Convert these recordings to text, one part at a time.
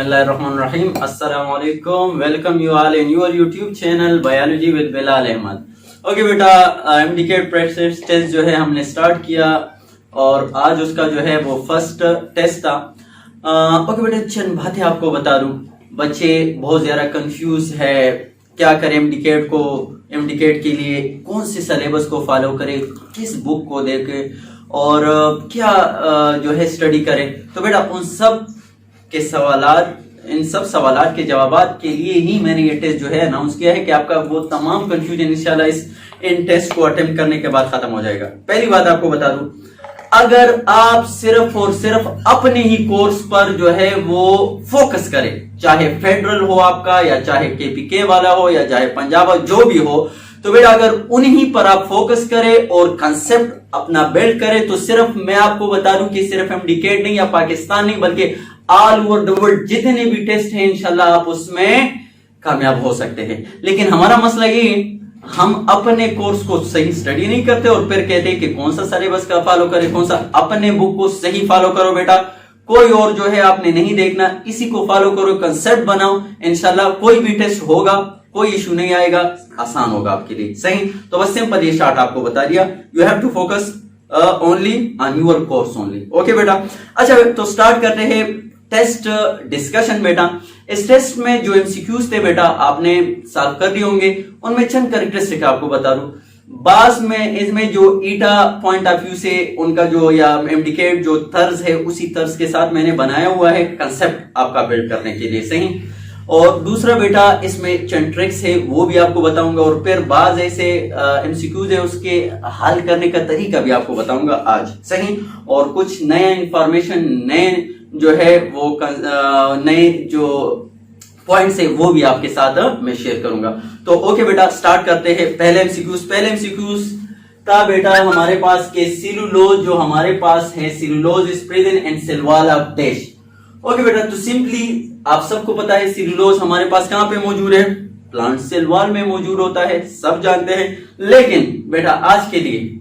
बिस्मिल्लाहिर्रहमानिर्रहीम। अस्सलाम वालेकुम। Welcome you all in your YouTube channel biology with Bilal Ahmad. Okay बेटा, एमडीकेट प्रेक्टिस टेस्ट जो है हमने स्टार्ट किया और आज उसका जो है वो फर्स्ट टेस्ट था। ओके बेटा, चंद बातें आपको बता दूं। बच्चे बहुत ज्यादा कंफ्यूज है, क्या करें एमडीकेट के लिए कौन से सिलेबस को फॉलो करें, किस बुक को देखे और क्या जो है स्टडी करें। तो बेटा उन सब के इन सब सवालात के जवाबात के लिए ही मैंने ये टेस्ट जो है अनाउंस किया है कि आपका वो तमाम कंफ्यूजन इंशाल्लाह इन टेस्ट को अटेम्प्ट करने के बाद खत्म हो जाएगा। पहली बात आपको बता दूं, अगर आप सिर्फ और सिर्फ अपने ही कोर्स पर जो है वो फोकस करें, चाहे फेडरल हो आपका या चाहे केपीके वाला हो या चाहे पंजाब जो भी हो, तो बेटा अगर उन्हीं पर आप फोकस करें और कंसेप्ट अपना बिल्ड करें तो सिर्फ मैं आपको बता दूं कि सिर्फ एमडीकेट नहीं या पाकिस्तान नहीं बल्कि ऑल ओवर द वर्ल्ड जितने भी टेस्ट हैं इंशाल्लाह आप उसमें कामयाब हो सकते हैं। लेकिन हमारा मसला ये, हम अपने कोर्स को सही स्टडी नहीं करते और फिर कहते हैं कि कौन सा सिलेबस का फॉलो करें, कौन सा। अपने बुक को सही फॉलो करो बेटा, कोई और जो है आपने नहीं देखना, इसी को फॉलो करो, कंसेप्ट बनाओ, इंशाल्लाह कोई भी टेस्ट होगा कोई इशू नहीं आएगा, आसान होगा आपके लिए। सही, तो बस सिंपल ये शार्ट आपको बता दिया, you have to focus only on your course only. Okay बेटा, अच्छा तो स्टार्ट करते हैं टेस्ट डिस्कशन। बेटा इस टेस्ट में जो एमसीक्यूज थे बेटा आपने सॉल्व कर दिए होंगे, उनमें चंद कैरेक्टरिस्टिक आपको बता दूं। बास में इसमें जो ईटा पॉइंट ऑफ व्यू से उनका जो या एमडीकेट जो तर्ज है उसी तर्ज के साथ मैंने बनाया हुआ है कंसेप्ट आपका बिल्ड करने के लिए। सही, और दूसरा बेटा इसमें चंद ट्रिक्स है वो भी आपको बताऊंगा और फिर बाज ऐसे एमसीक्यूज है उसके हल करने का तरीका भी आपको बताऊंगा आज। सही, और कुछ नया इंफॉर्मेशन नए जो है वो नए जो पॉइंट्स है वो भी आपके साथ मैं शेयर करूंगा। तो ओके बेटा स्टार्ट करते हैं। पहले एमसीक्यूज था बेटा हमारे पास के सेलुलोज जो हमारे पास है, cellulose is present in cell wall of dash. Okay बेटा, तो सिंपली आप सबको पता है सेलुलोज हमारे पास कहां पे मौजूद है, प्लांट सेल वॉल में मौजूद होता है, सब जानते हैं। लेकिन बेटा आज के लिए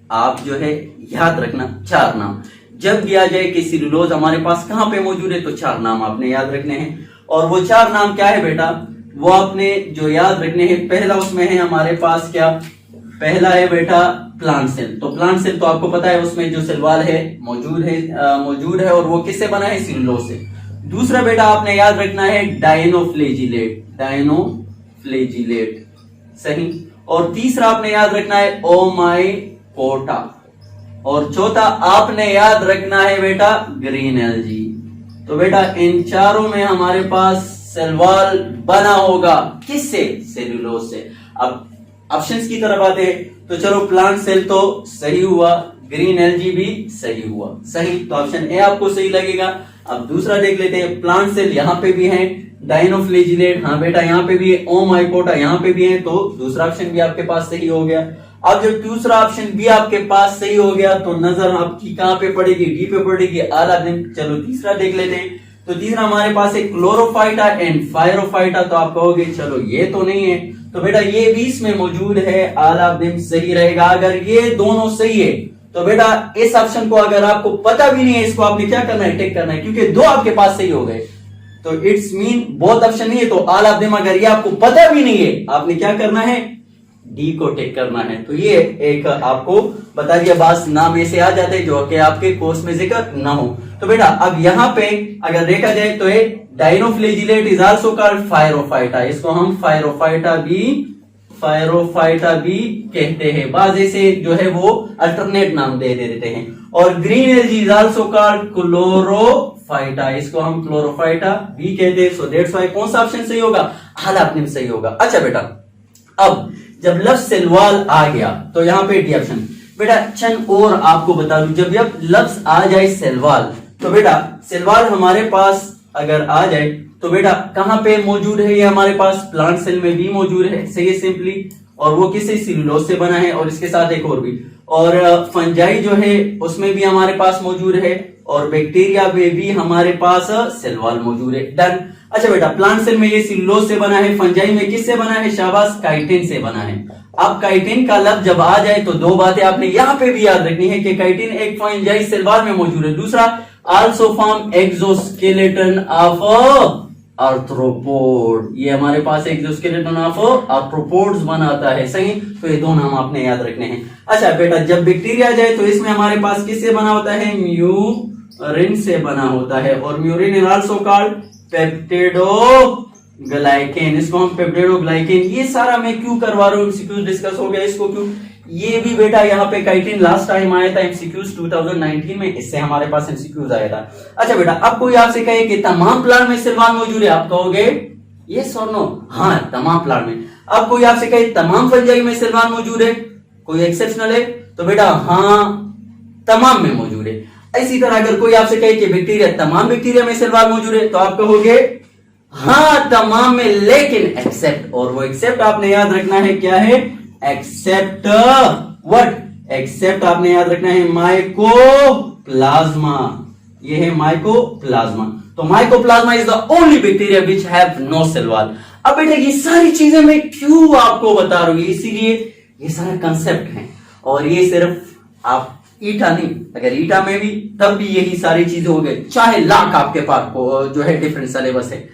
आप जो है याद रखना चार नाम, जब दिया जाए कि सेलुलोज हमारे पास कहां पे मौजूद है तो चार नाम आपने याद रखने हैं। और वो चार नाम क्या है बेटा, वो आपने जो याद रखने हैं, पहला उसमें है हमारे पास क्या, पहला है बेटा प्लांट सेल। तो प्लांट सेल तो आपको पता है उसमें जो सेल वॉल है मौजूद है और वो किससे बना है, सेलुलोज से। दूसरा बेटा आपने याद रखना है डायनोफ्लेजिलेट। सही, और तीसरा आपने याद रखना है ओमाइकोटा, और चौथा आपने याद रखना है बेटा ग्रीन एल्गी। तो बेटा इन चारों में हमारे पास सेल वॉल बना होगा किससे, सेलुलोज से। अब ऑप्शंस की तरफ आते हैं तो चलो प्लांट सेल तो सही हुआ, ग्रीन एल्गी भी सही हुआ। सही, तो ऑप्शन ए आपको सही लगेगा। अब दूसरा देख लेते हैं, प्लांट सेल यहाँ पे भी है, डायनोफ्लेजिलेट हाँ बेटा यहाँ पे भी है, ओमाइकोटा यहाँ पे भी है, तो दूसरा ऑप्शन भी आपके पास सही हो गया। अब जब दूसरा ऑप्शन भी आपके पास सही हो गया तो नजर आपकी कहां पे पड़ेगी, डी पे पड़ेगी, आला दिन। चलो तीसरा देख लेते हैं, तो तीसरा हमारे पास है क्लोरोफाइटा एंड फायरोफाइटा। तो आप कहोगे चलो ये तो नहीं है, तो बेटा ये भी इसमें मौजूद है, आला दिन सही रहेगा। अगर ये दोनों सही है तो बेटा इस ऑप्शन को अगर आपको पता भी नहीं है इसको आपने क्या करना है, टिक करना है, क्योंकि दो आपके पास सही हो गए तो इट्स मीन बोथ ऑप्शन नहीं है। तो आला दिन अगर ये आपको पता भी नहीं है आपने क्या करना है, डी को टिक करना है। तो ये एक आपको बता दिया, बस नाम ऐसे आ जाते हैं जो कि आपके कोर्स में जिक्र ना हो। तो बेटा अब यहाँ पे अगर देखा जाए तो ये डायनोफ्लेजिलेट इज आल्सो कॉल्ड फायरोफाइटा, इसको हम फायरोफाइटा भी कहते हैं, बाज ऐसे जो है वो अल्टरनेट नाम दे देते हैं। और green algae is also called Chlorophyta, इसको हम क्लोरोफाइटा भी कहते हैं। सो दैट्स व्हाई कौन सा ऑप्शन सही होगा, हाला अपने सही होगा। अच्छा बेटा अब जब लफ्ज सेल वॉल आ गया तो यहाँ पे डी ऑप्शन। बेटा चंद और आपको बता दूं, जब लफ्ज आ जाए सेल वॉल तो बेटा सेल वॉल हमारे पास अगर आ जाए तो बेटा कहां पे मौजूद है, ये हमारे पास प्लांट सेल में भी मौजूद है। सही है सिंपली, और वो किसी सेलुलोज से बना है और इसके साथ एक और भी, और फंजाई जो है उसमें भी हमारे पास मौजूद है और बैक्टीरिया में भी हमारे पास सेल वॉल मौजूद है। डन। अच्छा बेटा प्लांट सेल में ये सेलुलोज से बना है, फंजाई में किससे बना है, शाबाश काइटिन से बना है। अब काइटिन का लफ्ज जब आ जाए तो दो बातें आपने यहाँ पे भी याद रखनी है कि काइटिन एक फंजाई सेल वॉल में मौजूद है, दूसरा also form exoskeleton of arthropod. ये हमारे पास एक्सोस्केलेटन ऑफ आर्थ्रोपोड्स बनाता है, सही। तो ये दो नाम आपने याद रखने हैं। अच्छा बेटा, जब बैक्टीरिया जाए तो इसमें हमारे पास किससे बना होता है? म्यूरिन से बना होता है। और murein is also called peptidoglycan. इसको हम पेप्टिडोग्लाइकेन, ये सारा मैं क्यों करवा रहा हूँ, एमसीक्यूज डिस्कस हो गया, इसको क्यों? ये भी बेटा यहाँ पे काइटिन लास्ट टाइम आया था एमसीक्यूज 2019 में, इससे हमारे पास एमसीक्यूज आया था। अच्छा बेटा, अब कोई आपसे कहे कि तमाम प्लांट में सिल्वान मौजूद है, आप कहोगे यस और नो? हाँ, तमाम प्लांट में। अब कोई आपसे कहे तमाम फंजाई में सिल्वान मौजूद है, कोई एक्सेप्शनल है? तो बेटा हाँ, तमाम में मौजूद है। इसी तरह अगर कोई आपसे कहे कि बैक्टीरिया, तमाम बैक्टीरिया में सिल्वान मौजूद है, तो आप कहोगे हाँ तमाम में, लेकिन एक्सेप्ट, और वो एक्सेप्ट आपने याद रखना है क्या है? Accept what? एक्सेप्ट आपने याद रखना है माइकोप्लाज्मा। ये है माइकोप्लाज्मा। तो mycoplasma is the only bacteria which have no cell wall. अब बेटा ये सारी चीजें मैं क्यों आपको बता रहा हूं, इसीलिए ये सारा कंसेप्ट है। और ये सिर्फ आप ईटा नहीं, अगर ईटा में भी तब भी यही सारी चीजें हो गई, चाहे लाख आपके पास जो है डिफरेंट सिलेबस है।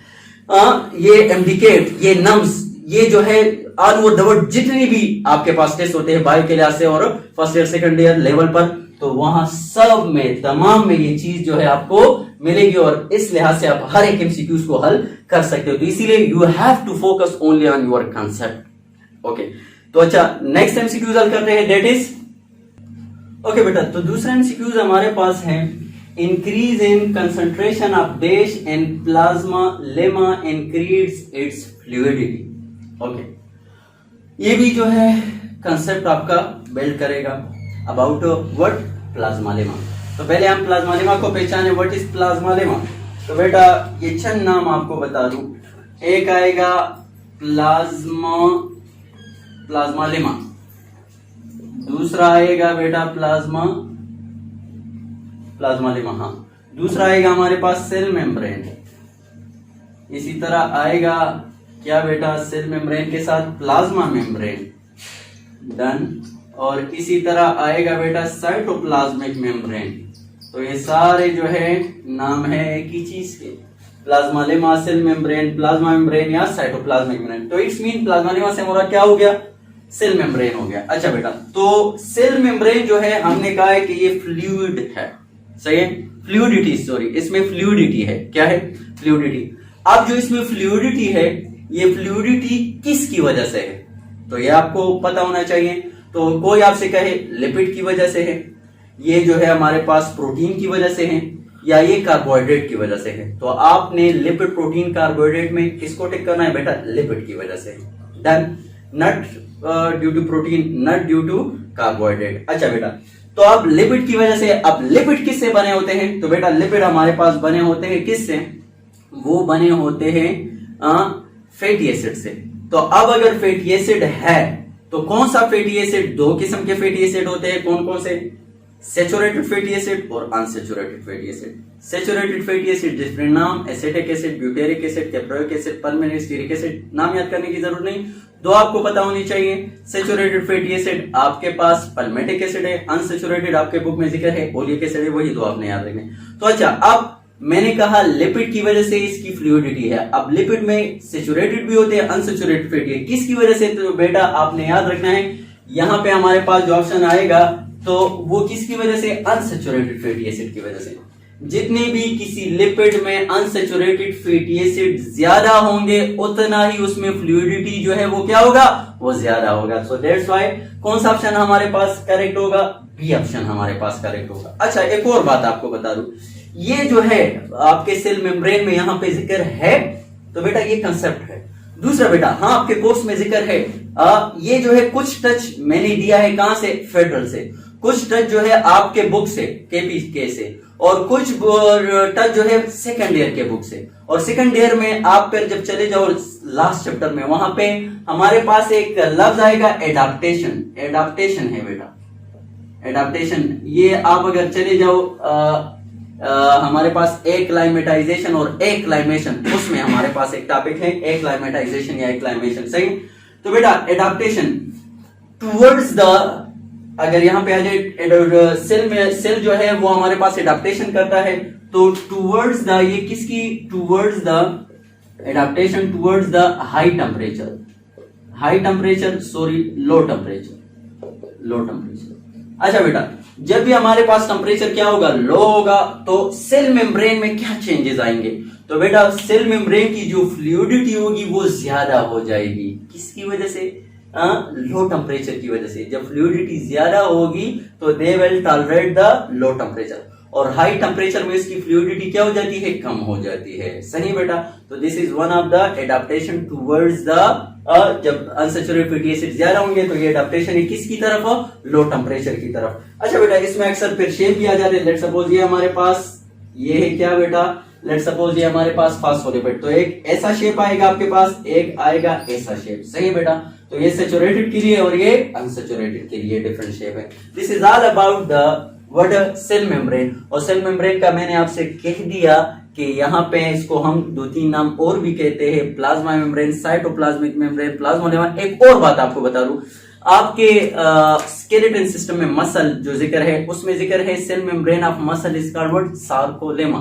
ये एमडीकेट, ये नम्स, ये जो है ऑल ओवर द वर्ल्ड जितनी भी आपके पास टेस्ट होते हैं बायो के लिहाज से और first year second year level पर, तो वहां सब में, तमाम में ये चीज जो है आपको मिलेगी। और इस लिहाज से आप हर एक एमसीक्यूज को हल कर सकते हो। तो इसीलिए you have to focus only on your concept. Okay, तो अच्छा नेक्स्ट एमसीक्यूज हल करते हैं, दैट इज ओके बेटा। तो दूसरा एमसीक्यूज हमारे पास है, increase in concentration of dash and plasma lemma increase its fluidity. Okay, ये भी जो है कंसेप्ट आपका बिल्ड करेगा अबाउट व्हाट? Plasma lemma. तो पहले हम प्लाज्मा लेमा को पहचाने, व्हाट इज प्लाज्मा लेमा। तो बेटा ये चंद नाम आपको बता दूं, एक आएगा प्लाज्मा लेमा, दूसरा आएगा बेटा प्लाज्मा लेमा, हाँ। दूसरा आएगा हमारे पास सेल मेम्ब्रेन, इसी तरह आएगा क्या बेटा? सेल मेम्ब्रेन के साथ प्लाज्मा मेम्ब्रेन, डन। और इसी तरह आएगा बेटा साइटोप्लाज्मिक मेम्ब्रेन। तो ये सारे जो है नाम है एक ही चीज के, plasmalemma, cell membrane, plasma membrane या साइटोप्लाज्मिक मेम्ब्रेन। तो इट्स मीन प्लाज्मा लेमा से हमारा क्या हो गया? सेल मेम्ब्रेन हो गया। अच्छा बेटा, तो सेल मेम्ब्रेन जो है हमने कहा है कि ये फ्लूइड है, सही है? फ्लूइडिटी, सॉरी, इसमें फ्लूइडिटी है। क्या है? फ्लूइडिटी। अब जो इसमें फ्लूइडिटी है, ये फ्लूइडिटी किसकी वजह से है? तो ये आपको पता होना चाहिए। तो कोई आपसे कहे लिपिड की वजह से है, ये जो है हमारे पास प्रोटीन की वजह से है, या ये कार्बोहाइड्रेट की वजह से है, तो आपने लिपिड, प्रोटीन, कार्बोहाइड्रेट में किसको टिक करना है बेटा? लिपिड की वजह से। Done. Not due to protein, not due to carbohydrate. अच्छा बेटा, तो अब लिपिड की वजह से, अब लिपिड किससे बने होते हैं? तो बेटा लिपिड हमारे पास बने होते हैं किससे? वो बने होते हैं फैटी एसिड से। तो अब अगर फैटी एसिड है तो कौन सा फैटी एसिड? दो किस्म के फैटी एसिड होते हैं, कौन कौन से? सैचुरेटेड फैटी एसिड और unsaturated fatty acid. Saturated fatty acid जिसमें नाम acetic acid, butyric acid, caproic acid, permanent stearic acid, नाम याद करने की जरूरत नहीं, दो आपको पता होनी चाहिए। सैचुरेटेड फैटी एसिड आपके पास पल्मेटिक एसिड है, अनसैचुरेटेड आपके बुक में जिक्र है ओलिक एसिड है, वही दो आपने याद रखने। तो अच्छा, अब मैंने कहा लिपिड की वजह से इसकी फ्लूइडिटी है। अब लिपिड में सैचुरेटेड भी होते हैं, अनसैचुरेटेड फैटी है, किसकी वजह से? तो बेटा आपने याद रखना है, यहां पे हमारे पास जो ऑप्शन आएगा तो वो किसकी वजह से? अनसैचुरेटेड फैटी एसिड की वजह से। जितने भी किसी लिपिड में अनसैचुरेटेड फैटी एसिड ज्यादा होंगे, उतना ही उसमें फ्लूइडिटी जो है वो क्या होगा? वो ज्यादा होगा। सो दैट्स व्हाई कौन सा ऑप्शन हमारे पास करेक्ट होगा? बी ऑप्शन हमारे पास करेक्ट होगा। अच्छा, एक और बात आपको बता दूं, ये जो है आपके सेल मेम्ब्रेन में यहां पे जिक्र है, तो बेटा ये कंसेप्ट है। दूसरा बेटा, हाँ आपके कोर्स में जिक्र है, ये जो है कुछ टच मैंने दिया है कहां से? फेडरल से। कुछ टच जो है आपके बुक से, केपीके से, और कुछ टच जो है सेकंड ईयर के बुक से। और सेकंड ईयर में आप फिर जब चले जाओ लास्ट चैप्टर में, वहां पे हमारे पास एक लफ्ज आएगा एडाप्टेशन। एडाप्टेशन है बेटा, एडाप्टेशन। ये आप अगर चले जाओ हमारे पास एक्लाइमेटाइजेशन और एक्लाइमेशन, उसमें हमारे पास एक टॉपिक है एक्लाइमेटाइजेशन या एक्लाइमेशन, सही। तो बेटा एडाप्टेशन टुवर्ड्स द अगर यहाँ पे आ जाए सेल में, सेल जो है वो हमारे पास एडाप्टेशन करता है, तो टूवर्ड्स द, ये किसकी, towards the adaptation towards the high temperature, high temperature sorry low temperature, low temperature. अच्छा बेटा, जब भी हमारे पास टेम्परेचर क्या होगा, लो होगा, तो सेल मेम्ब्रेन में क्या चेंजेस आएंगे, तो बेटा सेल मेम्ब्रेन की जो फ्लूइडिटी होगी वो ज्यादा हो जाएगी। किसकी वजह से, लो टेम्परेचर की वजह से। जब फ्लूइडिटी ज्यादा होगी तो they will tolerate the low temperature, और हाई टेम्परेचर में इसकी फ्लूइडिटी क्या हो जाती है, कम हो जाती है। सही बेटा, तो this is one of the adaptation towards the, जब अनसैचुरेटेड फैटी एसिड ज्यादा होंगे तो ये एडाप्टेशन है किसकी तरफ, लो टेम्परेचर की तरफ। अच्छा बेटा, इसमें अक्सर फिर शेप भी आ जाते हैं। लेट सपोज ये हमारे पास ये है क्या बेटा, लेट सपोज ये हमारे पास फास्फोलिपिड, तो एक ऐसा शेप आएगा आपके पास, एक आएगा ऐसा शेप। सही है बेटा, तो ये सैचुरेटेड के लिए और ये अनसैचुरेटेड के लिए डिफरेंट शेप है। This is all about the what cell membrane. और सेल मेम्ब्रेन का मैंने आपसे कह दिया कि यहाँ पे इसको हम 2-3 नाम और भी कहते हैं, प्लाज्मा मेम्ब्रेन, साइटोप्लाज्मिक मेम्ब्रेन, प्लाज्मोलेमा। एक और बात आपको बता दूं, आपके स्केलेटन सिस्टम में मसल जो जिक्र है उसमें जिक्र है cell membrane of muscle is called sarcolemma,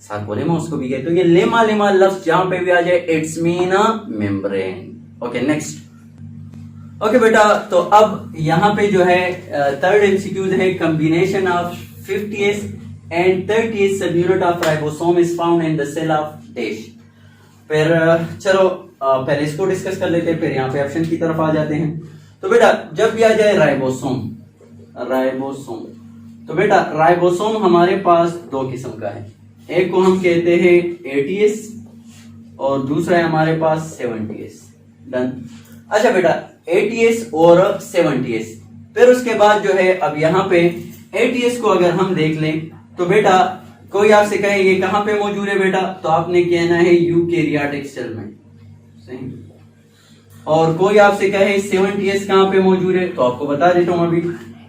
sarcolemma उसको भी कहते हैं। तो ये लेमा लेमा लफ्ज जहां पे भी आ जाए it's mean membrane. Okay next. Okay बेटा, तो अब यहाँ पे जो है थर्ड एमसीक्यूज है, combination of 50s and 30s subunit of ribosome is found in the cell of dash. फिर चलो पहले इसको डिस्कस कर लेते हैं, फिर यहाँ पे ऑप्शन की तरफ आ जाते हैं। तो बेटा जब भी आ जाए राइबोसोम, राइबोसोम, तो बेटा राइबोसोम हमारे पास दो किस्म का है, एक को हम कहते हैं 80s और दूसरा है हमारे पास 70s। डन। अच्छा बेटा 80s और 70s, फिर उसके बाद जो है अब यहाँ पे 80s को अगर हम देख लें तो बेटा कोई आपसे कहे ये कहां पे मौजूद है बेटा, तो आपने कहना है यूकेरियोटिक सेल में। सही। और कोई आपसे कहे 70s कहां पे मौजूद है, तो आपको बता देता हूं अभी,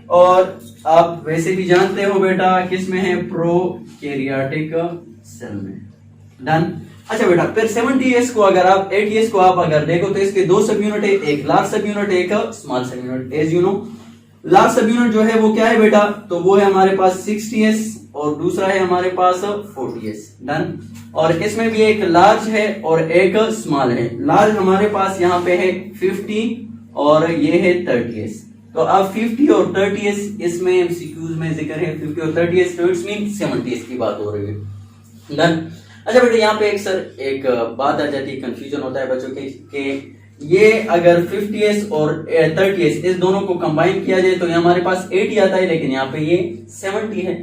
और आप वैसे भी जानते हो बेटा किस में है, प्रोकैरियोटिक सेल में। डन। अच्छा बेटा फिर 70s को अगर आप 80s को आप अगर देखो तो इसके दो सब यूनिट है, एक लार्ज सब यूनिट, एक small subunit. As you know large subunit जो है वो क्या है बेटा, तो वो है हमारे पास 60s और दूसरा है हमारे पास 40s। डन। और इसमें भी एक लार्ज है और एक स्मॉल है। लार्ज हमारे पास यहाँ पे है 50 और ये है 30s। तो अब 50 और 30s इसमें एमसीक्यूज में जिक्र है 50 और 30s, तो इट्स मीन 70s की बात हो रही है। डन। अच्छा बेटा यहाँ पे एक बात आ जाती है, कंफ्यूजन होता है बच्चों के ये अगर 50s और 30s इस दोनों को कंबाइन किया जाए तो ये हमारे पास 80 आता है, लेकिन यहाँ पे ये 70 है।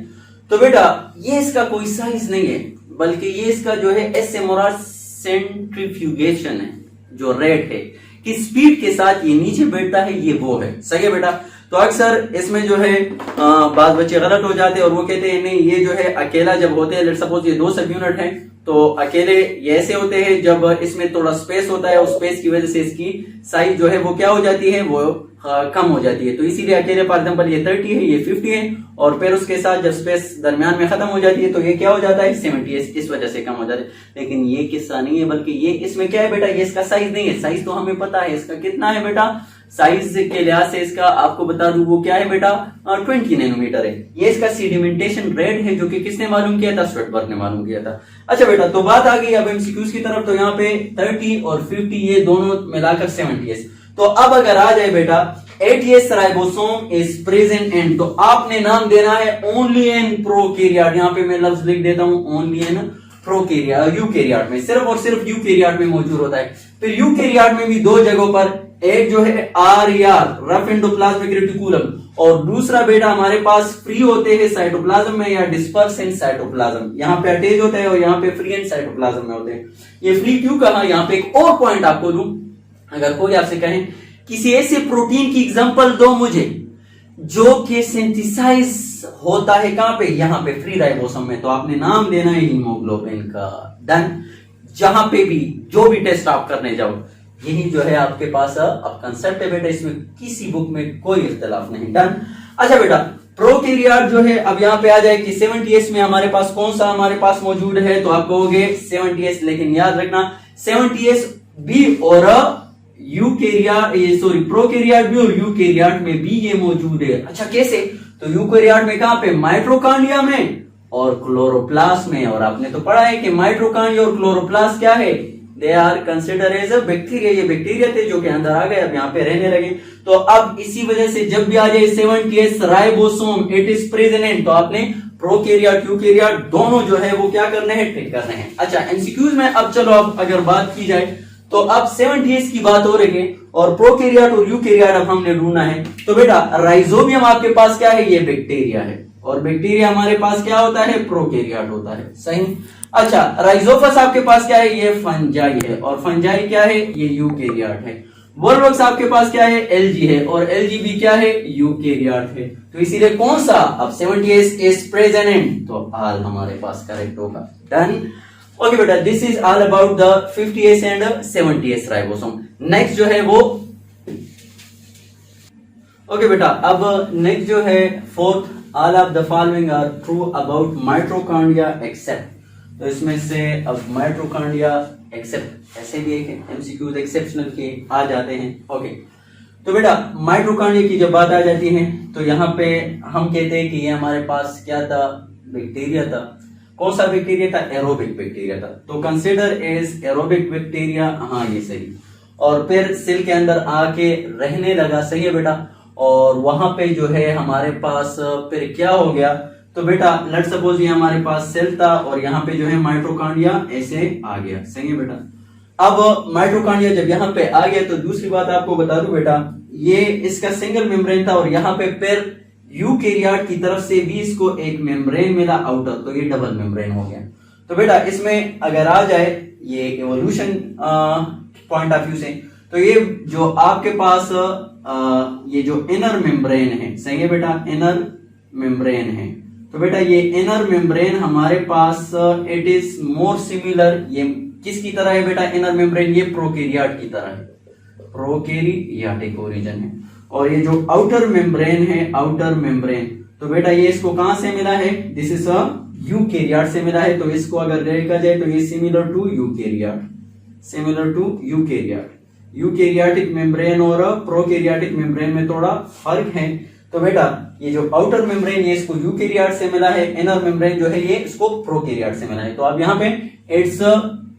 तो बेटा ये इसका कोई साइज नहीं है, बल्कि ये इसका जो है एसएमआर सेंट्रीफ्यूगेशन है, जो रेट है कि स्पीड के साथ ये नीचे बैठता है, ये वो है। सही है बेटा। तो अक्सर इसमें जो है बात बच्चे गलत हो जाते हैं और वो कहते हैं नहीं ये जो है अकेला जब होते हैं, लेट्स सपोज ये दो सब यूनिट है तो अकेले ये ऐसे होते हैं जब इसमें थोड़ा स्पेस होता है, उस स्पेस की वजह से इसकी साइज जो है वो क्या हो जाती है, वो कम हो जाती है। तो इसीलिए अकेले फॉर एग्जाम्पल ये 30 है, ये 50 है, और फिर उसके साथ जब स्पेस दरमियान में खत्म हो जाती है तो ये क्या हो जाता है 70 है, इस वजह से कम हो जाता है। लेकिन ये किस्सा नहीं है, बल्कि ये इसमें क्या है बेटा, ये इसका साइज नहीं है। साइज तो हमें पता है इसका कितना है बेटा, साइज के लिहाज से इसका आपको बता दूं वो क्या है बेटा 20 नैनोमीटर है। ये इसका सेडिमेंटेशन रेट है जो कि किसने मालूम किया था, स्वेटबर्ग ने मालूम किया था। अच्छा बेटा तो बात आ गई अब एमसीक्यूज की तरफ। तो यहाँ पे 30 और 50 ये दोनों मिलाकर 70s। तो अब अगर आ जाए बेटा 80s राइबोसोम इज प्रेजेंट इन, तो आपने नाम देना है ओनली इन प्रोकैरियोट। यहाँ पे मैं लफ्ज लिख देता हूं ओनली इन प्रोकैरियोट, यूकैरियोट में सिर्फ और सिर्फ यूकैरियोट में मौजूद होता है। फिर यूकैरियोट में भी दो जगहों पर, एक जो है RER रफ एंडोप्लाज्मिक रेटिकुलम, और दूसरा बेटा हमारे पास फ्री होते हैं साइटोप्लाज्म में या डिस्पर्स इन साइटोप्लाज्म। यहाँ पे अटैच होता है और यहाँ पे फ्री इन साइटोप्लाज्म में होते हैं। ये फ्री क्यों कहा, यहाँ पे एक और पॉइंट आपको दूं, अगर कोई आपसे कहे किसी ऐसे प्रोटीन की एग्जांपल दो मुझे जो कि सिंथेसाइज होता है कहां पे, यहाँ पे फ्री राइबोसोम में, तो आपने नाम देना है हीमोग्लोबिन का। डन। जहां पे भी जो भी टेस्ट आप करने जाओ यही जो है आपके पास अब कंसेप्ट है बेटा, इसमें किसी बुक में कोई इख्तलाफ नहीं। डन। अच्छा बेटा प्रोकैरियोट जो है अब यहाँ पे आ जाए कि 70s में हमारे पास कौन सा हमारे पास मौजूद है, तो आप कहोगे 70s, लेकिन याद रखना 70s भी और प्रोकैरियोट भी और यूकैरियोट में भी ये मौजूद है। अच्छा कैसे? तो यूकैरियोट में कहां पे? माइटोकॉन्ड्रिया में और क्लोरोप्लास्ट में। और आपने तो पढ़ा है कि माइटोकॉन्ड्रिया और क्लोरोप्लास्ट क्या है? They are consider as a bacteria. ये बैक्टीरिया थे जो कि अंदर आ गए, अब यहाँ पे रहने लगे। तो अब इसी वजह से जब भी आ जाए 70s ribosome it is present, तो आपने प्रोकैरियोट यूकैरियोट दोनों जो है वो क्या करने हैं? ट्रिक करने हैं। अच्छा एमसीक्यूज में अब चलो अब अगर बात की जाए तो अब 70s की बात हो रही है और प्रोकैरियोट और यूकैरियोट अब हमने ढूंढना है। तो बेटा राइजोबियम आपके पास क्या है? ये बैक्टीरिया है और बैक्टीरिया हमारे पास क्या होता है? प्रोकैरियोट होता है। सही। अच्छा राइजोफस आपके पास क्या है? ये फंजाई है और फंजाई क्या है? ये यूकैरियोट है। वोल्वक्स आपके पास क्या है? एल्गी है और एल्गी भी क्या है? यूकैरियोट है। तो इसीलिए कौन सा अब 70s इज प्रेजेंट, तो आल हमारे पास करेक्ट होगा। डन। ओके बेटा this is all about the 50s and 70s ribosome. Next जो है वो ओके बेटा अब नेक्स्ट जो है fourth, all of the following are true about mitochondria except. तो इसमें से अब माइटोकॉन्ड्रिया एक्सेप्ट ऐसे भी एक एमसीक्यूज एक्सेप्शनल के आ जाते हैं। ओके तो बेटा माइटोकॉन्ड्रिया की जब बात आ जाती है तो यहाँ पे हम कहते हैं कि ये हमारे पास क्या था? बैक्टीरिया था। कौन सा बैक्टीरिया था? एरोबिक बैक्टीरिया था। तो कंसिडर एज एरोबिक बैक्टीरिया, हाँ ये सही। और फिर सेल के अंदर आके रहने लगा। सही है बेटा। और वहां पे जो है हमारे पास फिर क्या हो गया? तो बेटा लेट्स सपोज ये हमारे पास सेल था और यहाँ पे जो है माइटोकॉन्ड्रिया ऐसे आ गया। सही है बेटा। अब माइटोकॉन्ड्रिया जब यहाँ पे आ गया तो दूसरी बात आपको बता दूं बेटा, ये इसका सिंगल मेम्ब्रेन था और यहाँ पे फिर यूकैरियोट की तरफ से भी इसको एक मेम्ब्रेन मिला आउटर, तो ये डबल मेम्ब्रेन हो गया। तो बेटा इसमें अगर आ जाए ये एवोल्यूशन पॉइंट ऑफ व्यू से, तो ये जो आपके पास ये जो इनर मेम्ब्रेन है, सही है बेटा, इनर मेम्ब्रेन है। तो बेटा ये इनर मेम्ब्रेन हमारे पास इट इज मोर सिमिलर, ये किसकी तरह है बेटा? इनर मेम्ब्रेन ये प्रोकैरियोट की तरह है, प्रोकैरियोटिक ओरिजिन है। और ये जो आउटर मेम्ब्रेन है, आउटर मेम्ब्रेन, तो बेटा ये इसको कहां से मिला है? दिस इज अ यूकैरियोट से मिला है। तो इसको अगर देखा जाए तो ये similar to eukaryote, similar to eukaryote. Eukaryotic membrane और प्रोकैरियोटिक मेम्ब्रेन में थोड़ा फर्क है। तो बेटा ये जो आउटर मेम्ब्रेन ये इसको यूकैरियोट से मिला है, इनर मेम्ब्रेन जो है ये इसको प्रोकैरियोट से मिला है। तो अब यहाँ पे इट्स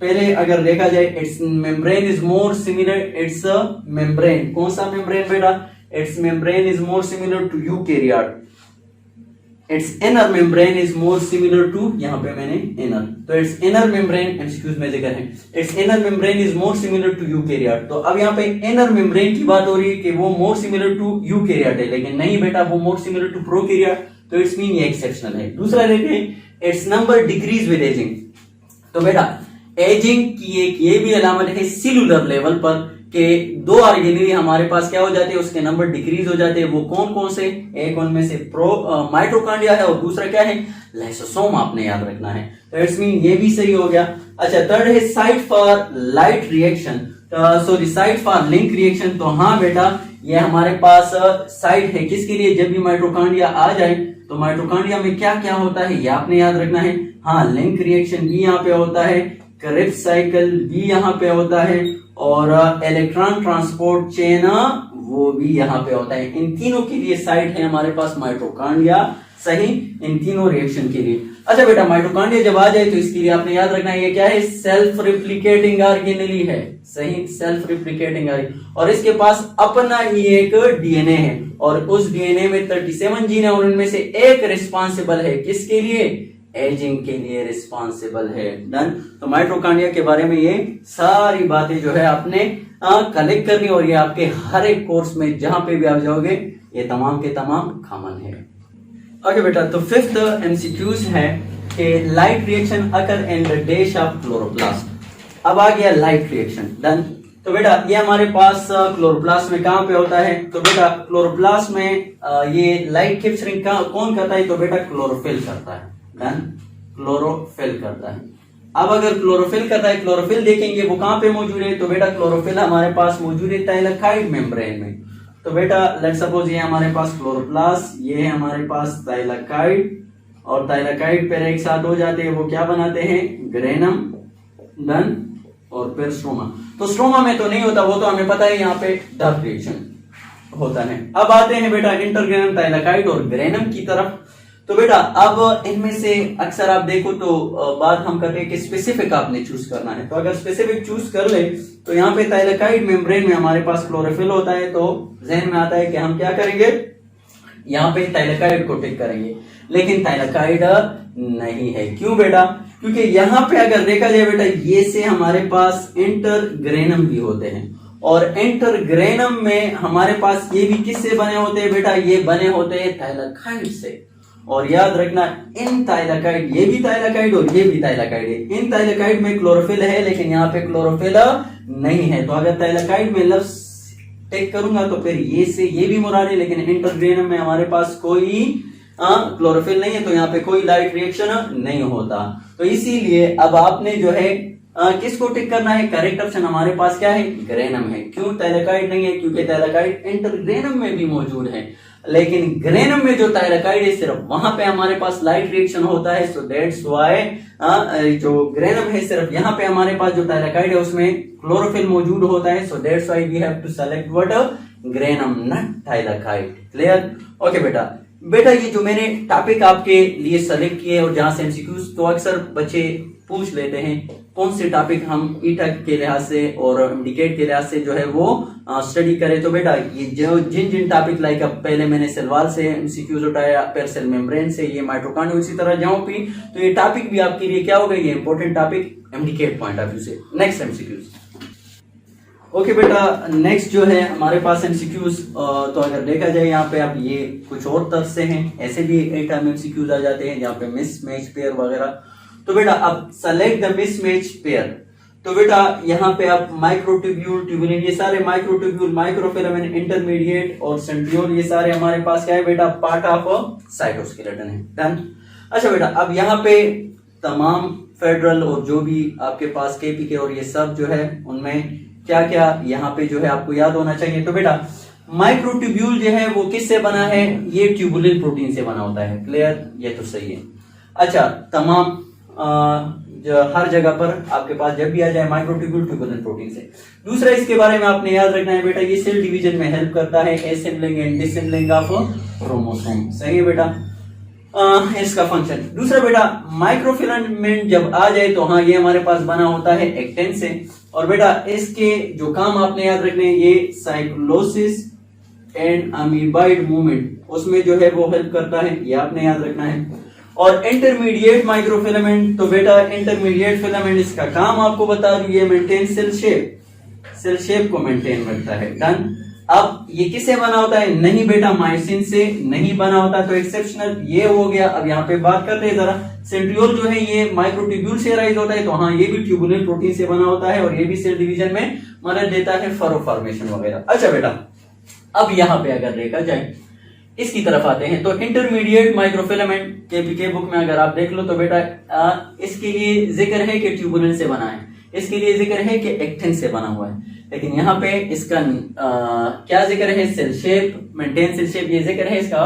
पहले अगर देखा जाए its membrane is more similar, its membrane, कौन सा मेम्ब्रेन बेटा? Its membrane is more similar to eukaryote, its inner membrane is more similar to, यहाँ पे मैंने इनर, तो इट्स इनर मेम्ब्रेन एमसीक्यूज में जिक्र है, its inner membrane is more similar to eukaryote. तो अब यहाँ पे इनर मेम्ब्रेन की बात हो रही है कि वो मोर सिमिलर टू यूकैरियोट है, लेकिन नहीं बेटा वो मोर सिमिलर टू प्रोकैरियोट, तो इट्स मीन ये एक्सेप्शनल है। दूसरा देखते हैं it's number decrease with ageing. तो बेटा एजिंग की एक ये भी अलामत है सेलुलर लेवल पर कि दो ऑर्गेनेली हमारे पास क्या हो जाते हैं, उसके नंबर डिक्रीज हो जाते हैं। वो कौन कौन से? एक उनमें से माइटोकॉन्ड्रिया है और दूसरा क्या है? लाइसोसोम, आपने याद रखना है। तो इट्स मीन ये भी सही हो गया। अच्छा थर्ड है site for light reaction, sorry site for link reaction. तो हाँ बेटा ये हमारे पास साइट है किसके लिए? जब भी माइटोकॉन्ड्रिया आ जाए तो माइटोकॉन्ड्रिया में क्या क्या होता है ये आपने याद रखना है। हाँ लिंक रिएक्शन भी यहाँ पे होता है, क्रेब्स साइकिल भी यहाँ पे होता है और इलेक्ट्रॉन ट्रांसपोर्ट चेन वो भी यहाँ पे होता है। इन तीनों के लिए साइट है हमारे पास माइटोकॉन्ड्रिया, सही, इन तीनों रिएक्शन के लिए। अच्छा बेटा माइटोकॉन्ड्रिया जब आ जाए तो इसके लिए आपने याद रखना है ये क्या है? सेल्फ रिप्लिकेटिंग ऑर्गेनेली है, सही, सेल्फ रिप्लिकेटिंग ऑर्गेनेली, और इसके पास अपना ही एक डीएनए है और उस डीएनए में 37 जीन है और उनमें से एक रिस्पॉन्सिबल है किसके लिए? एजिंग के लिए रिस्पॉन्सिबल है। डन। तो माइटोकॉन्ड्रिया के बारे में ये सारी बातें जो है आपने कलेक्ट करनी और ये आपके हर एक कोर्स में जहां पे भी आप जाओगे ये तमाम के तमाम कॉमन है। ओके बेटा तो फिफ्थ एमसीक्यूज है कि light reaction occur in the dash of chloroplast. अब आ गया लाइट रिएक्शन। डन। तो बेटा ये हमारे पास क्लोरोप्लास्ट में कहां पे होता है? तो बेटा क्लोरोप्लास्ट में ये लाइट कैप्चरिंग का कौन करता है? तो बेटा क्लोरोफिल करता है। डन। क्लोरोफिल करता है। अब अगर क्लोरोफिल करता है, क्लोरोफिल देखेंगे वो कहां पे मौजूद है? तो बेटा क्लोरोफिल हमारे पास मौजूद है थाइलाकाइड मेम्ब्रेन में। तो बेटा लेट्स सपोज ये हमारे पास क्लोरोप्लास्ट, ये है हमारे पास थाइलाकाइड, और थाइलाकाइड पर एक साथ हो जाते हैं वो क्या बनाते हैं? ग्रेनम। डन। और और फिर स्ट्रोमा। तो स्ट्रोमा में तो नहीं होता, वो तो हमें पता है, यहाँ पे डार्क रिएक्शन होता है। अब आते हैं बेटा इंटरग्रेनम थाइलाकाइड और ग्रेनम की तरफ। तो बेटा अब इनमें से अक्सर आप देखो तो बात हम करते हैं कि स्पेसिफिक आपने चूज करना है। तो अगर स्पेसिफिक चूज कर ले तो यहाँ पे थाइलाकाइड मेम्ब्रेन में हमारे पास क्लोरोफिल होता है, तो जहन में आता है कि हम क्या करेंगे, यहाँ पे थाइलाकाइड को टिक करेंगे। लेकिन थाइलाकाइड नहीं है। क्यों बेटा? क्योंकि यहाँ पे अगर देखा जाए बेटा, ये से हमारे पास इंटरग्रेनम भी होते हैं, और इंटरग्रेनम में हमारे पास ये भी किससे बने होते हैं बेटा, ये बने होते हैं थाइलाकाइड से। और याद रखना, इन थाइलाकाइड, ये भी थाइलाकाइड और ये भी थाइलाकाइड है। इन थाइलाकाइड में क्लोरोफिल है, लेकिन यहाँ पे क्लोरोफिल नहीं है। तो अगर थाइलाकाइड में लफ्ज टेक करूंगा तो फिर ये से ये भी मुराद है, लेकिन इंटरग्रेनम में हमारे पास कोई क्लोरोफिल नहीं है, तो यहाँ पे कोई लाइट रिएक्शन नहीं होता। तो इसीलिए अब आपने जो है किसको टिक करना है? करेक्ट ऑप्शन हमारे पास क्या है? ग्रेनम है। क्यों थाइलाकाइड नहीं है? क्योंकि थाइलाकाइड इंटरग्रेनम में भी मौजूद है, लेकिन ग्रेनम में जो थाइलाकाइड है सिर्फ वहां पे हमारे पास लाइट रिएक्शन होता है। सो दैट्स व्हाई जो ग्रेनम है सिर्फ यहाँ पे हमारे पास जो थाइलाकाइड है उसमें क्लोरोफिल मौजूद होता है। So that's why we have to select what, granum, not thylakoid. Clear? Okay बेटा ये जो मैंने टॉपिक आपके लिए सेलेक्ट किए और जहां से एमसीक्यूज, तो अक्सर बच्चे पूछ लेते हैं कौन से टॉपिक हम ईटा के लिहाज से और एमडीकेट के लिहाज से जो है वो स्टडी करें। तो बेटा ये जो जिन टॉपिक लाइक अब पहले मैंने सेल वॉल से एमसीक्यूज उठाया, फिर सेल मेम्ब्रेन से, ये माइटोकॉन्ड्रिया, उसी तरह जाऊं भी, तो ये टॉपिक भी आपके लिए क्या होगा, ये important topic MDCAT point of view से। Next MCQs. ओके बेटा, नेक्स्ट जो है हमारे पास एमसीक्यूज, तो अगर देखा जाए यहाँ पे अब ये कुछ और तरह से हैं, ऐसे भी 8 एमसीक्यूज आ जाते हैं जहाँ पे मिस मैच पेयर वगैरह। तो बेटा अब select the miss match pair. तो बेटा यहाँ पे आप माइक्रोट्यूब्यूल, ट्यूबुलिन, ये सारे माइक्रोट्यूब्यूल, माइक्रोफिलामेंट, इंटरमीडिएट और सेंट्रियोल, ये सारे हमारे पास क्या है बेटा, पार्ट ऑफ साइटोस्केलेटन है। डन। अच्छा बेटा अब यहाँ पे तमाम फेडरल और जो भी आपके पास केपीके और ये सब जो है उनमें क्या क्या यहाँ पे जो है आपको याद होना चाहिए। तो बेटा माइक्रोट्यूब्यूल जो है वो किससे बना है, ये ट्यूबुलिन प्रोटीन से बना होता है। क्लियर? ये तो सही है। अच्छा तमाम हर जगह पर आपके पास जब भी आ जाए माइक्रोट्यूब्यूल, ट्यूबुलिन प्रोटीन से। दूसरा इसके बारे में आपने याद रखना है बेटा, ये सेल डिवीजन में हेल्प करता है, असेंबलिंग एंड डिसेंबलिंग ऑफ क्रोमोसोम। सही है बेटा इसका फंक्शन। दूसरा बेटा माइक्रोफिलामेंट जब आ जाए तो हाँ ये हमारे पास बना होता है एक्टिन से। और बेटा इसके जो काम आपने याद रखने हैं, ये साइक्लोसिस एंड अमीबाइड मूवमेंट उसमें जो है वो हेल्प करता है, ये आपने याद रखना है। और इंटरमीडिएट माइक्रोफिलामेंट, तो बेटा इंटरमीडिएट फिलामेंट इसका काम आपको बता दूं, ये मेंटेन सेल शेप को मेंटेन रखता है। डन। अब ये किससे बना होता है? नहीं बेटा मायोसिन से नहीं बना होता, तो एक्सेप्शनल ये हो गया। अब यहाँ पे बात करते हैं जरा, सेंट्रियोल जो है ये माइक्रोट्यूब्यूल से राइज होता है, तो हाँ ये भी ट्यूबुलिन प्रोटीन से बना होता है, और ये भी सेल डिवीजन में मदद देता है, फरो फॉर्मेशन वगैरह। अच्छा बेटा अब यहाँ पे अगर देखा जाए इसकी तरफ आते हैं, तो इंटरमीडिएट माइक्रोफिलामेंट केपीके बुक में अगर आप देख लो तो बेटा इसके लिए जिक्र है कि ट्यूबुलिन से बना है, इसके लिए जिक्र है कि एक्टिन से बना हुआ है, लेकिन यहाँ पे इसका क्या जिक्र है, cell shape, maintain cell shape, ये जिक्र है, इसका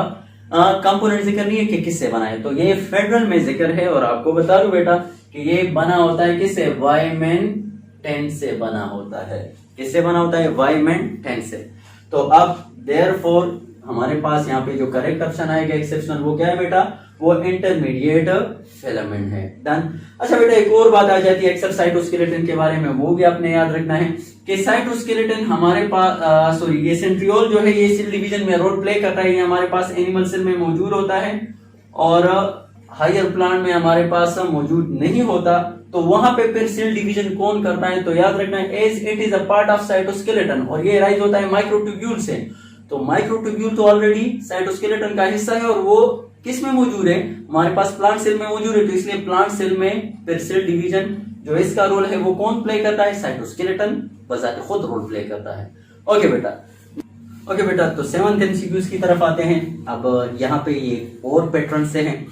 कंपोनेंट जिक्र नहीं है कि किससे बना है। तो ये फेडरल में जिक्र है, और आपको बता दूं बेटा कि ये बना होता है किससे, वाइमेन-10 से बना होता है। किससे बना होता है? वाइमेन-10 से। तो अब देयरफॉर हमारे पास यहाँ पे जो करेक्ट ऑप्शन आएगा एक्सेप्शनल, वो क्या है बेटा, वो इंटरमीडिएट फिलामेंट है। डन। अच्छा बेटा एक और बात आ जाती है एक्सर साइटोस्केलेटन के बारे में, वो भी आपने याद रखना है कि साइटोस्केलेटन हमारे पास ये सेंट्रियोल जो है ये सेल डिवीजन में रोल प्ले करता है, ये हमारे पास एनिमल सेल में मौजूद होता है और हायर प्लांट में हमारे पास मौजूद नहीं होता। तो वहां पे फिर सेल डिवीजन कौन करता है? तो याद रखना है as it is a part of cytoskeleton, और ये राइज होता है माइक्रोट्यूब्यूल से। तो माइक्रोट्यूब्यूल तो ऑलरेडी साइटोस्केलेटन का हिस्सा है, और वो किस में मौजूद है? हमारे पास प्लांट सेल में मौजूद है, तो इसलिए प्लांट सेल में फिर सेल डिवीजन जो इसका रोल है वो कौन प्ले करता है? साइटोस्केलेटन बजाते खुद रोल प्ले करता है। ओके बेटा तो 7th एमसीक्यूज की तरफ आते हैं। अब यहाँ पे ये और पैटर्न से हैं,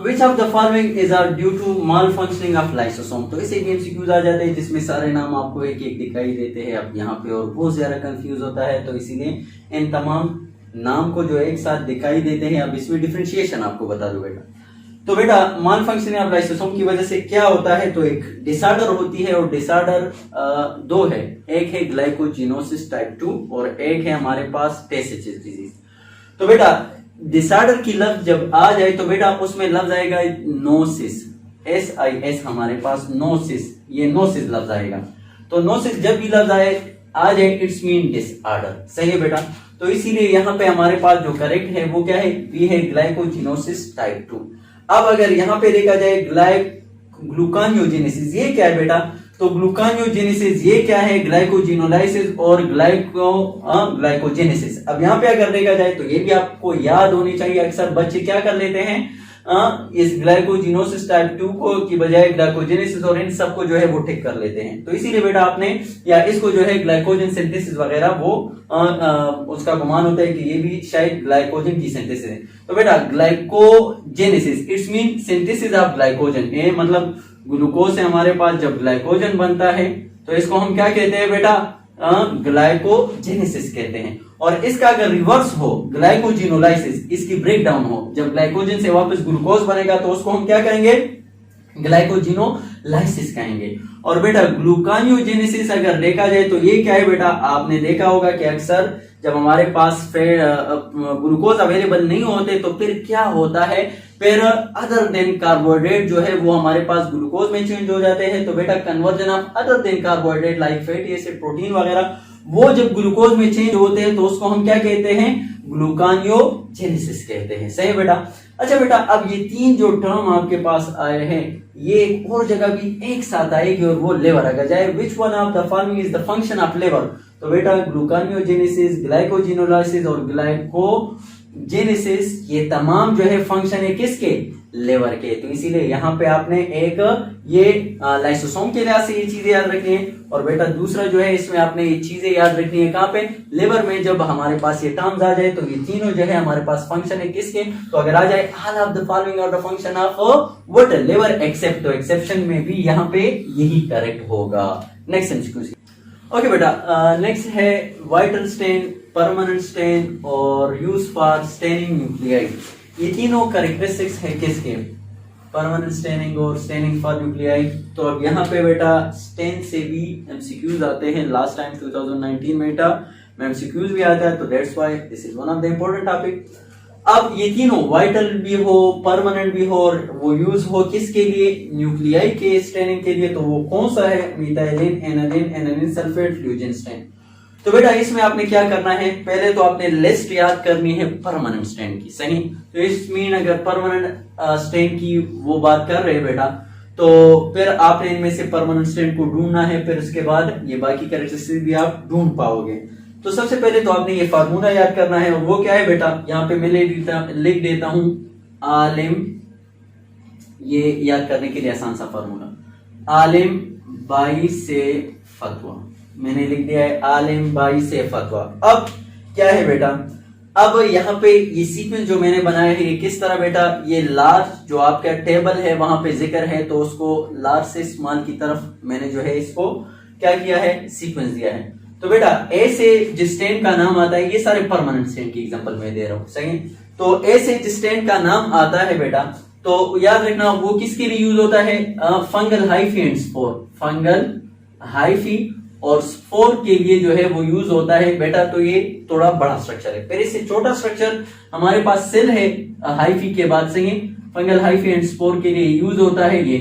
which of the following is are due to malfunctioning of lysosome. तो इसे एमसीक्यूज आ जाते हैं जिसमें सारे नाम आपको एक एक दिखाई देते हैं। अब यहाँ पे और बहुत ज्यादा कंफ्यूज होता है, तो इसीलिए इन तमाम नाम को जो एक साथ दिखाई देते हैं। अब इसमें डिफरेंशिएशन आपको बता दूं बेटा, तो बेटा माल फंक्शन ऑफ लाइसोसोम की वजह से क्या होता है, तो एक डिसऑर्डर होती है और डिसऑर्डर दो है, एक है ग्लाइकोजिनोसिस टाइप 2 और एक है हमारे पास टेसेचिस डिजीज। तो बेटा डिसऑर्डर की लफ्ज जब आ जाए तो बेटा उसमें लफ्ज आएगा नोसिस, SIS हमारे पास नोसिस, ये नोसिस लफ्ज आएगा। तो नोसिस जब भी लफ्ज आ जाए इट्स मीन डिसऑर्डर, सही है बेटा। तो इसीलिए यहाँ पे हमारे पास जो करेक्ट है वो क्या है, बी है ग्लाइकोजिनोसिस टाइप 2। अब अगर यहाँ पे देखा जाए ग्लूकानियोजेनेसिस, ये क्या है बेटा, तो ग्लूकानियोजेनेसिस ये क्या है, ग्लाइकोजिनोलाइसिस और ग्लाइकोजेनेसिस। अब यहाँ पे अगर देखा जाए तो ये भी आपको याद होनी चाहिए, अक्सर बच्चे क्या कर लेते हैं, इस ग्लाइकोजिनोसिस टाइप 2 को की बजाय ग्लाइकोजेनेसिस और इन सबको जो है वो टिक कर लेते हैं। तो इसीलिए बेटा आपने या इसको जो है ग्लाइकोजन सिंथेसिस वगैरह वो उसका गुमान होता है कि ये भी शायद ग्लाइकोजन की सिंथेसिस है। तो बेटा glycogenesis it's mean synthesis of glycogen, ये मतलब ग्लूकोज से हमारे पास जब ग्लाइकोजन बनता है तो इसको हम क्या कहते हैं बेटा, ग्लाइकोजेनेसिस कहते हैं। और इसका अगर रिवर्स हो ग्लाइकोजिनोलाइसिस, इसकी ब्रेक डाउन हो, जब ग्लाइकोजन से वापस ग्लूकोज बनेगा तो उसको हम क्या कहेंगे, ग्लाइकोजिनोलाइसिस कहेंगे। और बेटा ग्लूकानियोजेनेसिस अगर देखा जाए तो ये क्या है बेटा, आपने देखा होगा कि अक्सर जब हमारे पास ग्लूकोज अवेलेबल नहीं होते तो फिर क्या होता है, फिर अदर देन कार्बोहाइड्रेट जो है वो हमारे पास ग्लूकोज में चेंज हो जाते हैं। तो बेटा conversion of other than carbohydrate like fatty acid, protein वगैरह, वो जब ग्लूकोज में चेंज होते हैं तो उसको हम क्या कहते हैं, ग्लूकानियोजेनेसिस कहते हैं, सही बेटा। अच्छा बेटा अब ये तीन जो टर्म आपके पास आए हैं ये एक और जगह भी एक साथ आएगी और वो लेवर अगर जाए, which one of the following is the function of liver, तो बेटा ग्लूकानियोजेनेसिस, ग्लाइकोजिनोलाइसिस और ग्लाइकोजेनेसिस ये तमाम जो है फंक्शन है किसके, लेवर के। तो इसीलिए यहाँ पे आपने एक ये लाइसोसोम के लिहाज से ये चीजें याद रखनी है, और बेटा दूसरा जो है इसमें आपने ये चीजें याद रखनी है कहाँ पे, लेवर में। जब हमारे पास ये टर्म्स आ जाए तो ये तीनों जो है हमारे पास फंक्शन है किसके, तो अगर आ जाए all of the following are the function of what, लेवर एक्सेप्ट, तो एक्सेप्शन में भी यहाँ पे यही करेक्ट होगा। नेक्स्ट एमसीक्यू ओके बेटा, नेक्स्ट है वाइटल स्टेन, परमानेंट स्टेन और यूज फॉर स्टेनिंग न्यूक्लियाई। ये तीनों कैरेक्टरिस्टिक्स है किसके, परमानेंट स्टेनिंग और स्टेनिंग फॉर न्यूक्लियाई। तो अब यहाँ पे बेटा स्टेन से भी एमसीक्यूज आते हैं, लास्ट टाइम 2019 में एमसीक्यूज भी आता है, तो that's why this is one of the important topic. अब ये तीनों वाइटल भी हो, परमानेंट भी हो और वो यूज हो किसके लिए, न्यूक्लियाई के स्टेनिंग के लिए, तो वो कौन सा है, methylene, aniline, aniline sulphate, fusion stain. तो बेटा इसमें आपने क्या करना है, पहले तो आपने लिस्ट याद करनी है परमानेंट स्टेन की, सही। तो इस मीन अगर परमानेंट स्टेन की वो बात कर रहे हैं बेटा, तो फिर आपने इनमें से परमानेंट स्टेन को ढूंढना है, फिर उसके बाद ये बाकी कैरेक्टरिस्टिक्स भी आप ढूंढ पाओगे। तो सबसे पहले तो आपने ये फार्मूला याद करना है, और वो क्या है बेटा, यहाँ पे मैं लिख देता हूं आलिम, ये याद करने के लिए आसान सा फार्मूला, आलिम बाई से फतवा, मैंने लिख दिया है आलिम बाई से फतवा। अब क्या है बेटा, अब यहाँ पे ये सीक्वेंस जो मैंने बनाया है ये किस तरह बेटा, ये लार्ज जो आपका टेबल है वहां पे जिक्र है, तो उसको लार्ज से स्मॉल की तरफ मैंने जो है इसको क्या किया है, सीक्वेंस दिया है। तो बेटा ए से जिस स्टेन का नाम आता है, ये सारे परमानेंट स्टेन की एग्जांपल मैं दे रहा हूं, सही। तो ए से जिस स्टेन का नाम आता है बेटा, तो याद रखना वो किसके लिए यूज होता है, fungal hyphae and spore, fungal hyphae और स्पोर के लिए जो है वो यूज होता है बेटा। तो ये थोड़ा बड़ा स्ट्रक्चर है, फिर इससे छोटा स्ट्रक्चर हमारे पास सेल है हाइफी के बाद, सही, फंगल हाइफी एंड स्पोर के लिए यूज होता है ये।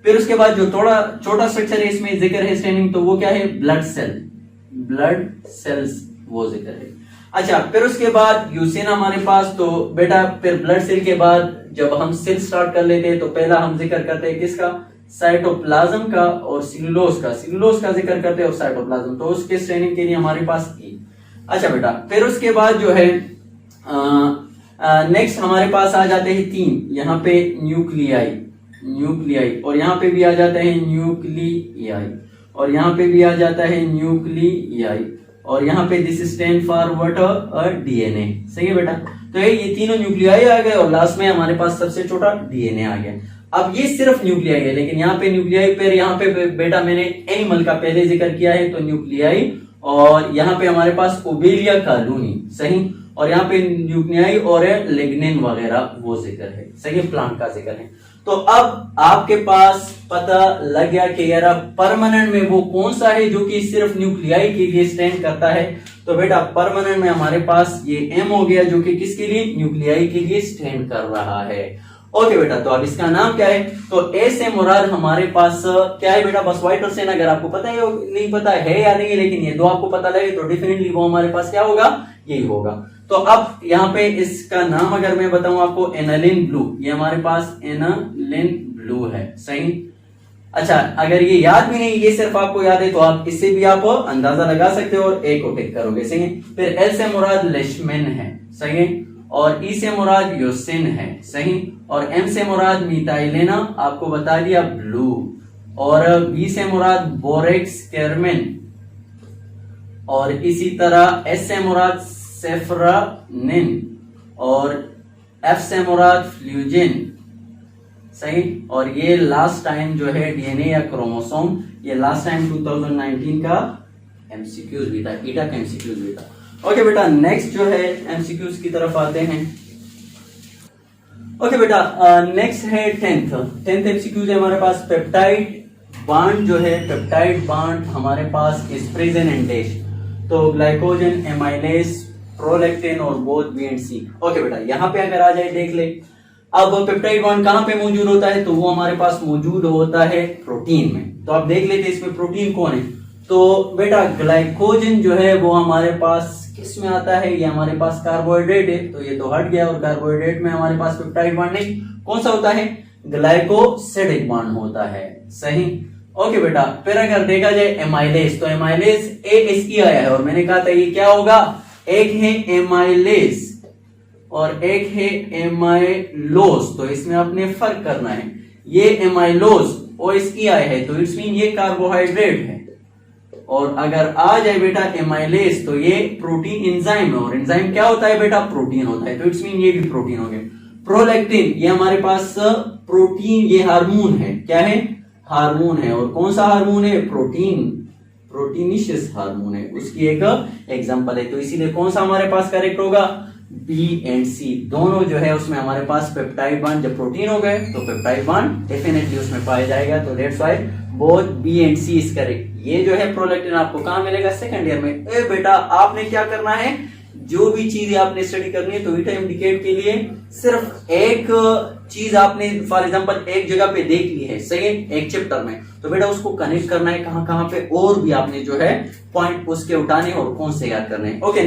फिर उसके बाद जो थोड़ा छोटा स्ट्रक्चर है इसमें जिक्र है स्टेनिंग, तो वो क्या है, ब्लड सेल, ब्लड सेल्स वो जिक्र है। अच्छा फिर उसके बाद यूसिन हमारे पास, तो बेटा फिर ब्लड सेल के बाद जब हम सेल स्टार्ट कर लेते हैं तो पहला हम जिक्र करते हैं किसका, साइटोप्लाज्म का और सेलुलोज का, सेलुलोज का जिक्र करते हैं और साइटोप्लाज्म, तो उसके स्ट्रेनिंग के लिए हमारे पास ई। अच्छा बेटा फिर उसके बाद जो है नेक्स्ट हमारे पास आ जाते हैं तीन, यहाँ पे न्यूक्लियाई, न्यूक्लियाई, और यहाँ पे भी आ जाता है न्यूक्लियाई, और यहाँ पे भी आ जाता है न्यूक्लियाई, और यहाँ पे this stand for what, DNA, सही है बेटा। तो ये तीनों न्यूक्लियाई आ गए और लास्ट में हमारे पास सबसे छोटा डीएनए आ गया। अब ये सिर्फ न्यूक्लियाई है, लेकिन यहाँ पे न्यूक्लियाई पर यहाँ पे बेटा मैंने एनिमल का पहले जिक्र किया है, तो न्यूक्लियाई, और यहाँ पे हमारे पास ओबेलिया कॉलोनी, सही, और यहाँ पे न्यूक्लियाई और लिग्निन वगैरह वो जिक्र है, सही है, प्लांट का जिक्र है। तो अब आपके पास पता लग गया कि यार परमानेंट में वो कौन सा है जो कि सिर्फ न्यूक्लियाई के लिए स्टैंड करता है। तो बेटा परमानेंट में हमारे पास ये एम हो गया जो कि किसके लिए, न्यूक्लियाई के लिए स्टैंड कर रहा है। ओके बेटा, तो अब इसका नाम क्या है, तो ए से मुराद हमारे पास क्या है बेटा, बस वाइट और सेन। अगर आपको पता है नहीं पता है या नहीं, लेकिन ये दो आपको पता लगे तो डेफिनेटली वो हमारे पास क्या होगा, यही होगा। तो अब यहाँ पे इसका नाम अगर मैं बताऊं आपको, एनालिन ब्लू, ये हमारे पास एनालिन ब्लू है, सही। अच्छा, अगर ये याद भी नहीं, ये सिर्फ आपको याद है तो आप इससे भी आप अंदाजा लगा सकते हो और ए को टिक करोगे, सही है। फिर एल से मुराद लेशमेन है, सही है, और ई से मुराद योसिन है, सही, और एम से मुराद मिथाइलेना, आपको बता दिया ब्लू, और बी से मुराद बोरेक्स केरमिन, और इसी तरह एस से मुराद सेफ्रानिन, और एफ से मुराद फ्लूजिन, सही। और ये लास्ट टाइम जो है डीएनए या क्रोमोसोम, ये लास्ट टाइम 2019 का एमसीक्यूज भी था, ईटा का एमसीक्यूज भी था। ओके बेटा, नेक्स्ट जो है एमसीक्यूज की तरफ आते हैं। ओके बेटा, नेक्स्ट है टेंथ एमसीक्यूज है हमारे पास। पेप्टाइड बॉन्ड जो है, पेप्टाइड बॉन्ड हमारे पास इज प्रेजेंट इन डैश, तो ग्लाइकोजन, एमाइलेज, प्रोलैक्टिन और both B and C. Okay बेटा, यहाँ पे अगर आ जाए देख ले, अब पेप्टाइड बॉन्ड कहां पे मौजूद होता है, तो वो हमारे पास मौजूद होता है प्रोटीन में। तो आप देख लेते इसमें प्रोटीन कौन है, तो बेटा ग्लाइकोजन जो है वो हमारे पास किस में आता है, ये हमारे पास कार्बोहाइड्रेट है, तो ये तो हट गया, और कार्बोहाइड्रेट में हमारे पास पेप्टाइड बॉन्ड नहीं, कौन सा होता है, ग्लाइकोसिडिक बॉन्ड होता है, सही। ओके बेटा, फिर अगर देखा जाए एमाइलेज, तो एमाइलेज ASE आया है, और मैंने कहा था ये क्या होगा, एक है एमाइलेज और एक है एमाइलोज, तो इसमें आपने फर्क करना है। ये एमाइलोज OSE आया है तो इट्स मीन ये कार्बोहाइड्रेट है, और अगर आ जाए बेटा एमाइलेज तो ये प्रोटीन एंजाइम है, और एंजाइम क्या होता है बेटा, प्रोटीन होता है, तो इट्स मीन ये भी प्रोटीन हो गया। प्रोलैक्टिन ये हमारे पास प्रोटीन, ये हार्मोन है, क्या है, हार्मोन है, और कौन सा हार्मोन है, प्रोटीनिशियस हार्मोन है, उसकी एक एग्जांपल है, तो इसीलिए कौन सा हमारे पास करेक्ट होगा, बी एंड सी दोनों जो है उसमें हमारे पास पेप्टाइड बॉन्ड, जब प्रोटीन हो गए तो पेप्टाइड बॉन्ड डेफिनेटली उसमें पाया जाएगा, तो that's why both B and C is correct. ये जो है प्रोलैक्टिन आपको कहां मिलेगा, सेकंड ईयर में। ए बेटा, आपने क्या करना है, जो भी चीज आपने स्टडी करनी है तो ईटा इंडिकेट के लिए सिर्फ एक चीज आपने फॉर एग्जांपल एक जगह पे देख ली है, सही है, एक चैप्टर में, तो बेटा उसको कनेक्ट करना है कहां कहां पे, और भी आपने जो है पॉइंट उसके उठाने और कौन से याद करने हैं। ओके।